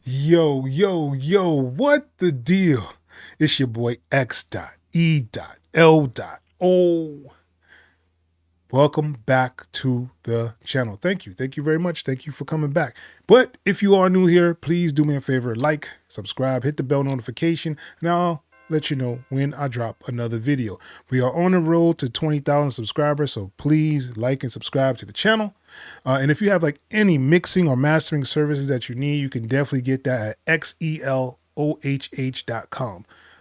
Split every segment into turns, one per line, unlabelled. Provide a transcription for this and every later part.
Yo, what the deal? It's your boy X.E.L. Welcome back to the channel. Thank you. Thank you very much. Thank you for coming back. But if you are new here, please do me a favor, like, subscribe, hit the bell notification, and I'll let you know when I drop another video. We are on the road to 20,000 subscribers, so please like and subscribe to the channel. And if you have like any mixing or mastering services that you need, you can definitely get that at xelohh.com.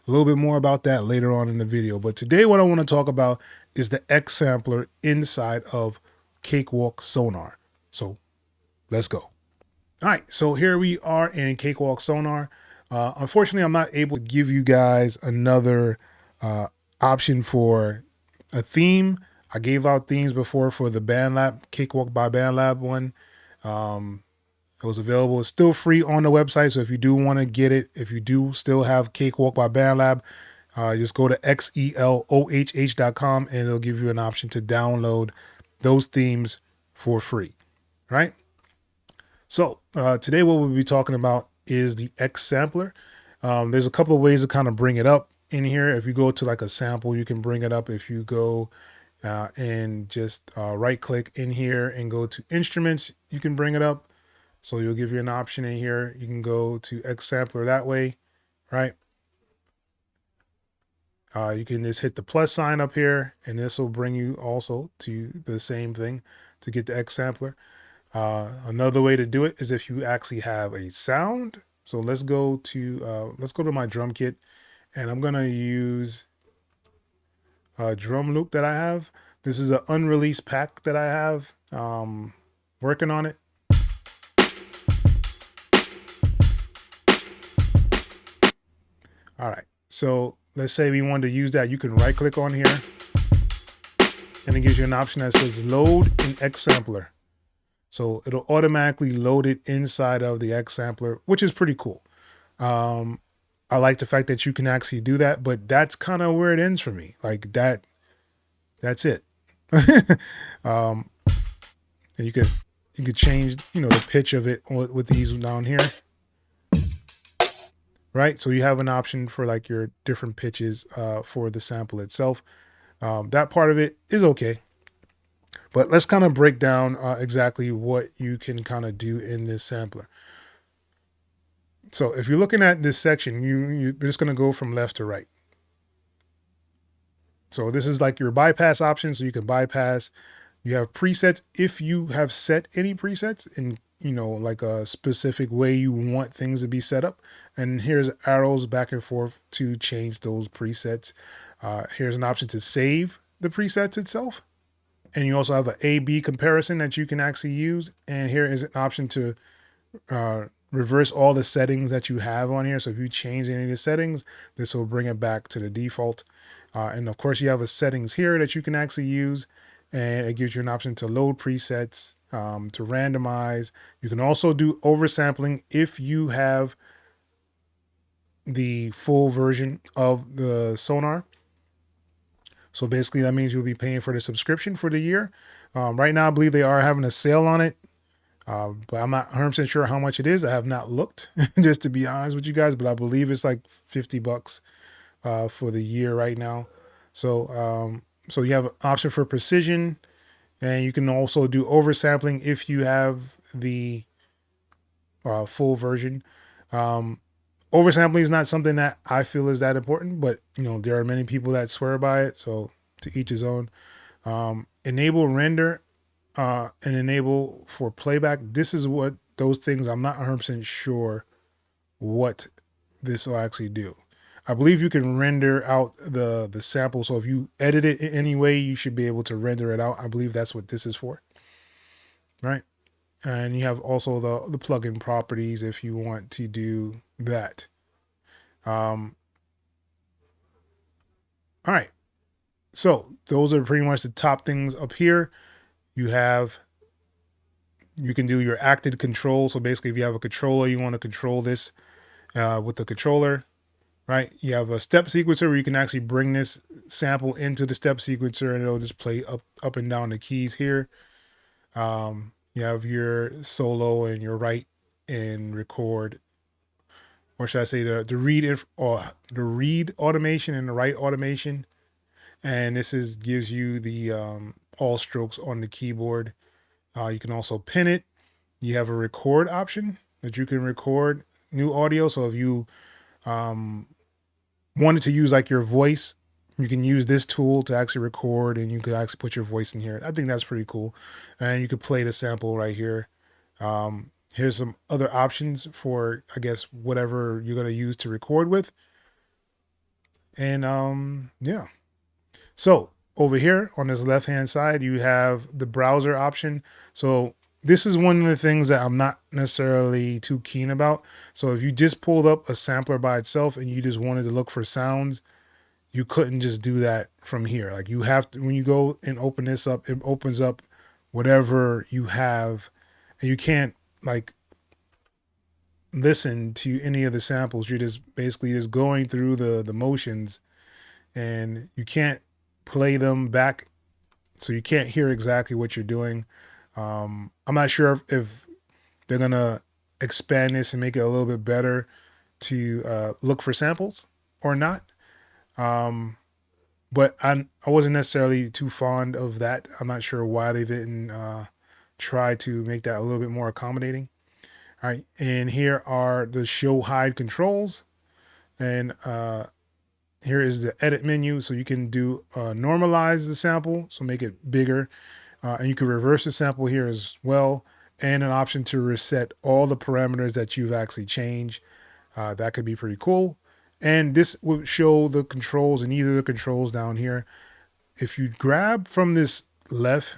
A little bit more about that later on in the video. But today what I want to talk about is the XSampler inside of Cakewalk Sonar. So let's go. All right, so here we are in Cakewalk Sonar. Unfortunately, I'm not able to give you guys another option for a theme. I gave out themes before for the BandLab, Cakewalk by BandLab one. It was available. It's still free on the website, so if you do want to get it, if you do still have Cakewalk by BandLab, just go to xelohh.com and it'll give you an option to download those themes for free, right? So today what we'll be talking about is the XSampler. There's a couple of ways to kind of bring it up in here. If you go to like a sample, you can bring it up. If you go and just right click in here and go to instruments, you can bring it up. So you'll give you an option in here. You can go to XSampler that way, right? You can just hit the plus sign up here, and this will bring you also to the same thing to get the XSampler. Another way to do it is if you actually have a sound. So let's go to my drum kit, and I'm gonna use a drum loop that I have. This is an unreleased pack that I have. Working on it. All right, so let's say we wanted to use that. You can right click on here and it gives you an option that says load in XSampler. So it'll automatically load it inside of the XSampler, which is pretty cool. I like the fact that you can actually do that, but that's kind of where it ends for me. Like that's it. And you could change, the pitch of it with these down here. Right, so you have an option for like your different pitches for the sample itself. That part of it is okay, but let's kind of break down exactly what you can kind of do in this sampler. So if you're looking at this section, you're just going to go from left to right. So this is like your bypass option, so you can bypass. You have presets if you have set any presets in like a specific way you want things to be set up. And here's arrows back and forth to change those presets. Here's an option to save the presets itself. And you also have an A/B comparison that you can actually use. And here is an option to reverse all the settings that you have on here. So if you change any of the settings, this will bring it back to the default. And of course you have a settings here that you can actually use. And it gives you an option to load presets, to randomize. You can also do oversampling if you have the full version of the Sonar. So basically that means you'll be paying for the subscription for the year. Right now, I believe they are having a sale on it, but I'm not 100% sure how much it is. I have not looked, just to be honest with you guys, but I believe it's like $50 for the year right now. So so you have an option for precision, and you can also do oversampling if you have the full version. Oversampling is not something that I feel is that important, but there are many people that swear by it. So to each his own. Enable render and enable for playback. This is what those things, I'm not 100% sure what this will actually do. I believe you can render out the sample. So if you edit it in any way, you should be able to render it out. I believe that's what this is for. Right. And you have also the plugin properties if you want to do that. All right. So those are pretty much the top things up here. You can do your active control. So basically if you have a controller, you want to control this with the controller. Right, you have a step sequencer where you can actually bring this sample into the step sequencer and it'll just play up and down the keys here. You have your solo and your write and record or should I say the read automation and the write automation. And this gives you the all strokes on the keyboard. You can also pin it. You have a record option that you can record new audio. So if you wanted to use like your voice, you can use this tool to actually record, and you could actually put your voice in here. I think that's pretty cool. And you could play the sample right here. Here's some other options for, I guess, whatever you're going to use to record with. And yeah. So over here on this left hand side, you have the browser option. So this is one of the things that I'm not necessarily too keen about. So if you just pulled up a sampler by itself and you just wanted to look for sounds, you couldn't just do that from here. Like you have to, when you go and open this up, it opens up whatever you have, and you can't like listen to any of the samples. You're just basically just going through the motions, and you can't play them back, so you can't hear exactly what you're doing. I'm not sure if they're gonna expand this and make it a little bit better to look for samples or not. But I wasn't necessarily too fond of that. I'm not sure why they didn't try to make that a little bit more accommodating. All right, and here are the show hide controls, and here is the edit menu. So you can do normalize the sample, so make it bigger, and you can reverse the sample here as well, and an option to reset all the parameters that you've actually changed. That could be pretty cool. And this will show the controls in either of the controls down here. If you grab from this left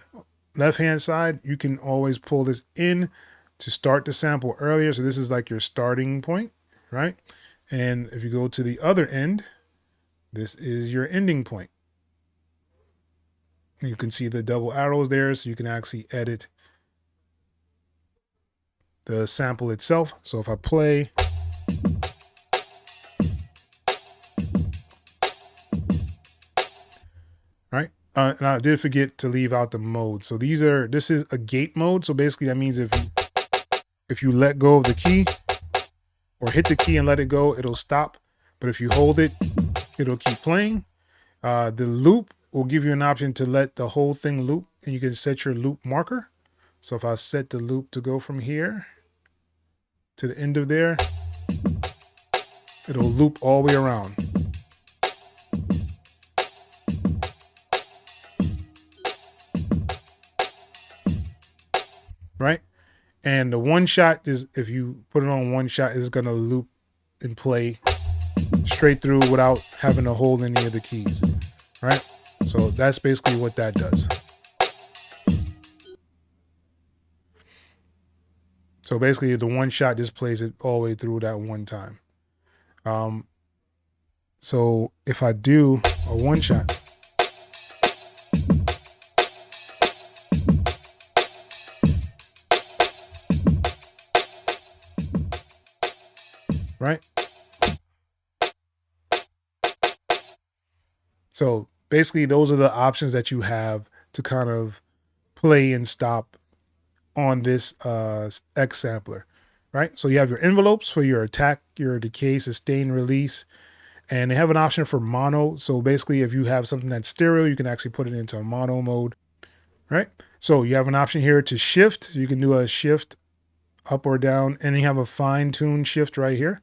hand side, you can always pull this in to start the sample earlier. So this is like your starting point, right? And if you go to the other end, this is your ending point. You can see the double arrows there, so you can actually edit the sample itself. So if I play, right? And I did forget to leave out the mode. So this is a gate mode. So basically that means if you let go of the key or hit the key and let it go, it'll stop. But if you hold it, it'll keep playing. The loop will give you an option to let the whole thing loop, and you can set your loop marker. So if I set the loop to go from here to the end of there, it'll loop all the way around. Right? And the one shot is, if you put it on one shot, is going to loop and play straight through without having to hold any of the keys. Right? So that's basically what that does. So basically the one shot just plays it all the way through that one time. So if I do a one shot, right? So basically those are the options that you have to kind of play and stop on this XSampler, right? So you have your envelopes for your attack, your decay, sustain, release, and they have an option for mono. So basically if you have something that's stereo, you can actually put it into a mono mode, right? So you have an option here to shift. You can do a shift up or down, and you have a fine tune shift right here,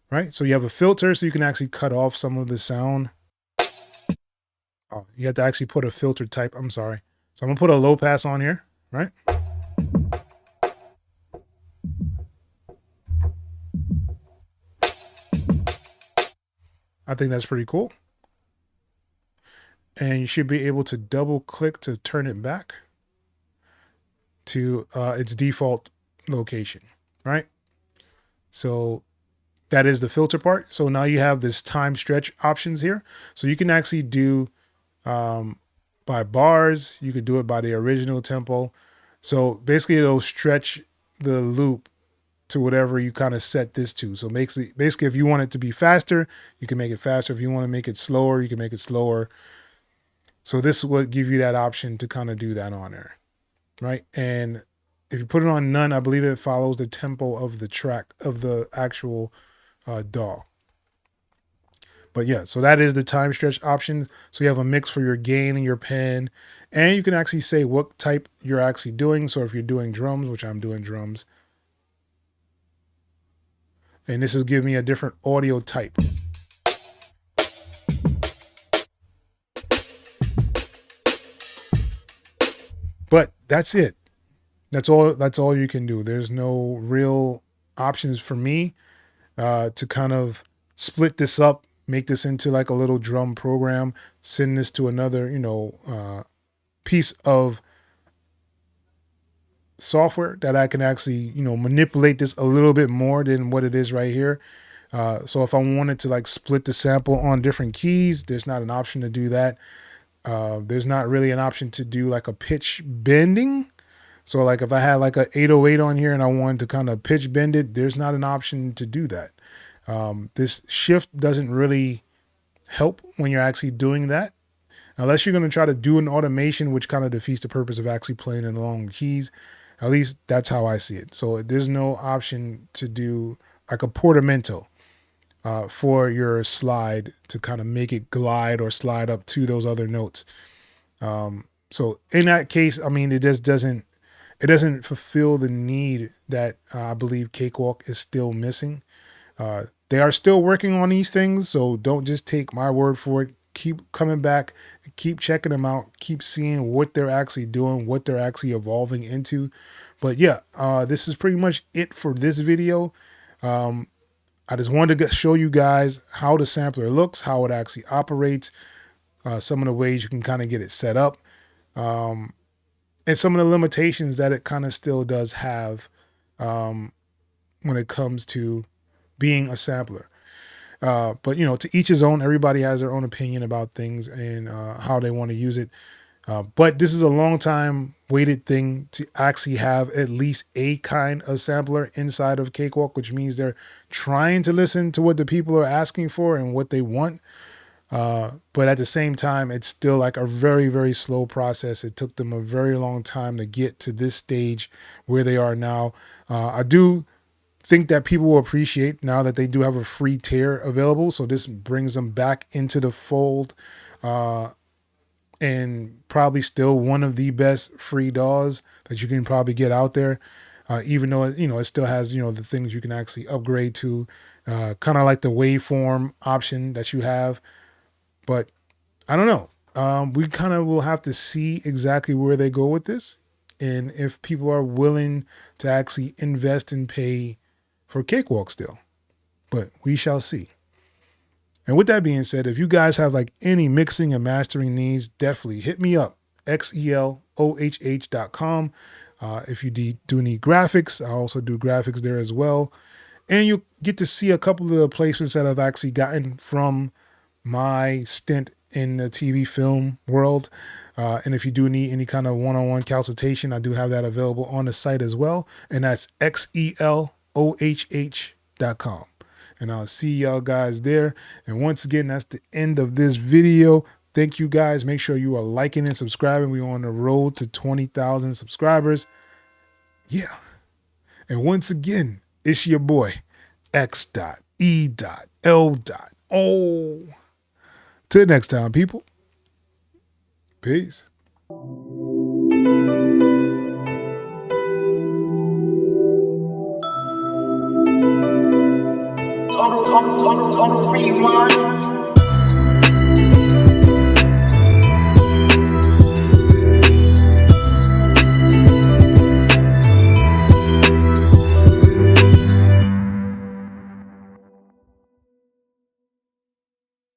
right? So you have a filter, so you can actually cut off some of the sound. Oh, you have to actually put a filter type. I'm sorry. So I'm gonna put a low pass on here, right? I think that's pretty cool. And you should be able to double click to turn it back to its default location, right? So that is the filter part. So now you have this time stretch options here. So you can actually do by bars. You could do it by the original tempo. So basically it'll stretch the loop to whatever you kind of set this to. So basically if you want it to be faster, you can make it faster. If you want to make it slower, you can make it slower. So this will give you that option to kind of do that on there, right? And if you put it on none, I believe it follows the tempo of the track, of the actual DAW. But yeah, so that is the time stretch option. So you have a mix for your gain and your pen, and you can actually say what type you're actually doing. So if you're doing drums, which I'm doing drums, and this is giving me a different audio type. But that's it. That's all you can do. There's no real options for me to kind of split this up, make this into like a little drum program, send this to another, piece of software that I can actually, manipulate this a little bit more than what it is right here. So if I wanted to like split the sample on different keys, there's not an option to do that. There's not really an option to do like a pitch bending. So like if I had like a 808 on here and I wanted to kind of pitch bend it, there's not an option to do that. This shift doesn't really help when you're actually doing that. Unless you're going to try to do an automation, which kind of defeats the purpose of actually playing in long keys. At least that's how I see it. So there's no option to do like a portamento for your slide to kind of make it glide or slide up to those other notes. So in that case, I mean, it just doesn't fulfill the need that I believe Cakewalk is still missing. They are still working on these things, so don't just take my word for it. Keep coming back, keep checking them out, keep seeing what they're actually doing, what they're actually evolving into. But yeah, this is pretty much it for this video. I just wanted to show you guys how the sampler looks, how it actually operates, some of the ways you can kind of get it set up, and some of the limitations that it kind of still does have when it comes to being a sampler. But to each his own. Everybody has their own opinion about things and how they want to use it. But this is a long time waited thing to actually have at least a kind of sampler inside of Cakewalk, which means they're trying to listen to what the people are asking for and what they want. But at the same time, it's still like a very, very slow process. It took them a very long time to get to this stage where they are now. I do think that people will appreciate now that they do have a free tier available. So this brings them back into the fold, and probably still one of the best free DAWs that you can probably get out there. Even though, it still has, the things you can actually upgrade to, kind of like the waveform option that you have. But I don't know. We kind of will have to see exactly where they go with this. And if people are willing to actually invest and pay for Cakewalk still, but we shall see. And with that being said, if you guys have like any mixing and mastering needs, definitely hit me up, xelohh.com. If you do need graphics, I also do graphics there as well. And you get to see a couple of the placements that I've actually gotten from my stint in the TV film world. And if you do need any kind of one-on-one consultation, I do have that available on the site as well. And that's xelohh.com. And I'll see y'all guys there. And once again, that's the end of this video. Thank you guys. Make sure you are liking and subscribing. We're on the road to 20,000 subscribers. Yeah. And once again, it's your boy, X.E.L. Oh. Till next time, people. Peace.
AutoRewind.